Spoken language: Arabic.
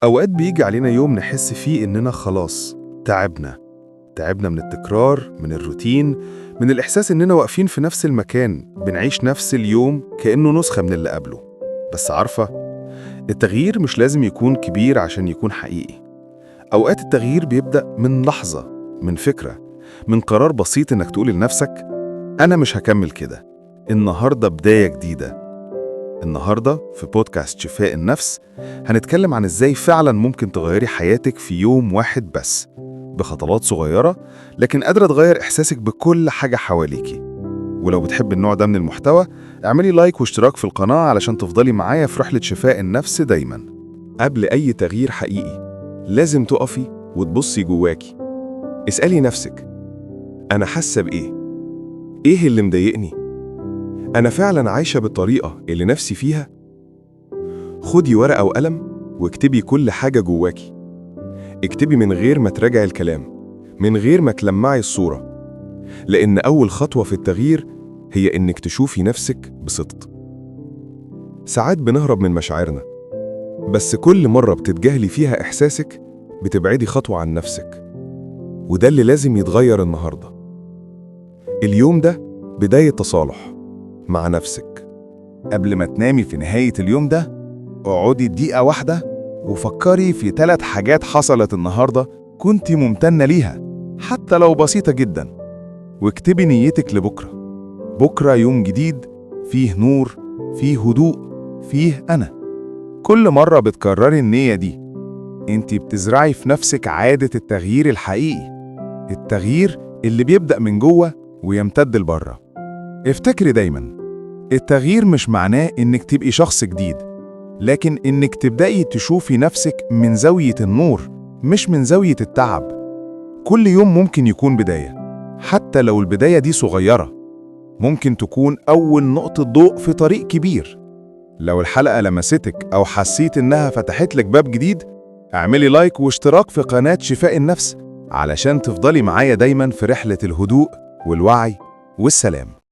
أوقات بيجي علينا يوم نحس فيه إننا خلاص تعبنا من التكرار، من الروتين، من الإحساس إننا واقفين في نفس المكان، بنعيش نفس اليوم كأنه نسخة من اللي قبله. بس عارفة، التغيير مش لازم يكون كبير عشان يكون حقيقي. أوقات التغيير بيبدأ من لحظة، من فكرة، من قرار بسيط إنك تقول لنفسك أنا مش هكمل كده، النهاردة بداية جديدة. النهاردة في بودكاست شفاء النفس هنتكلم عن إزاي فعلا ممكن تغيري حياتك في يوم واحد بس، بخطوات صغيرة لكن قادرة تغير إحساسك بكل حاجة حواليكي. ولو بتحب النوع ده من المحتوى اعملي لايك واشتراك في القناة علشان تفضلي معايا في رحلة شفاء النفس دايما. قبل أي تغيير حقيقي لازم تقفي وتبصي جواكي. اسألي نفسك، أنا حاسة بإيه؟ إيه اللي مضايقني؟ أنا فعلا عايشة بالطريقة اللي نفسي فيها؟ خدي ورقة وقلم واكتبي كل حاجة جواكي. اكتبي من غير ما تراجعي الكلام، من غير ما تلمعي الصورة، لأن أول خطوة في التغيير هي إنك تشوفي نفسك بصدق. ساعات بنهرب من مشاعرنا، بس كل مرة بتتجاهلي فيها إحساسك بتبعدي خطوة عن نفسك، وده اللي لازم يتغير النهاردة. اليوم ده بداية تصالح مع نفسك. قبل ما تنامي في نهاية اليوم ده، اقعدي دقيقة واحدة وفكري في 3 حاجات حصلت النهاردة كنتِ ممتنة ليها، حتى لو بسيطة جدا، واكتبي نيتك لبكرة. بكرة يوم جديد، فيه نور، فيه هدوء، فيه أنا. كل مرة بتكرري النية دي انتِ بتزرعي في نفسك عادة التغيير الحقيقي، التغيير اللي بيبدأ من جوه ويمتد لبره. افتكري دايما، التغيير مش معناه انك تبقي شخص جديد، لكن انك تبدأي تشوفي نفسك من زاوية النور، مش من زاوية التعب. كل يوم ممكن يكون بداية، حتى لو البداية دي صغيرة، ممكن تكون أول نقطة ضوء في طريق كبير. لو الحلقة لمستك أو حسيت إنها فتحت لك باب جديد، اعملي لايك واشتراك في قناة شفاء النفس علشان تفضلي معايا دايما في رحلة الهدوء والوعي والسلام.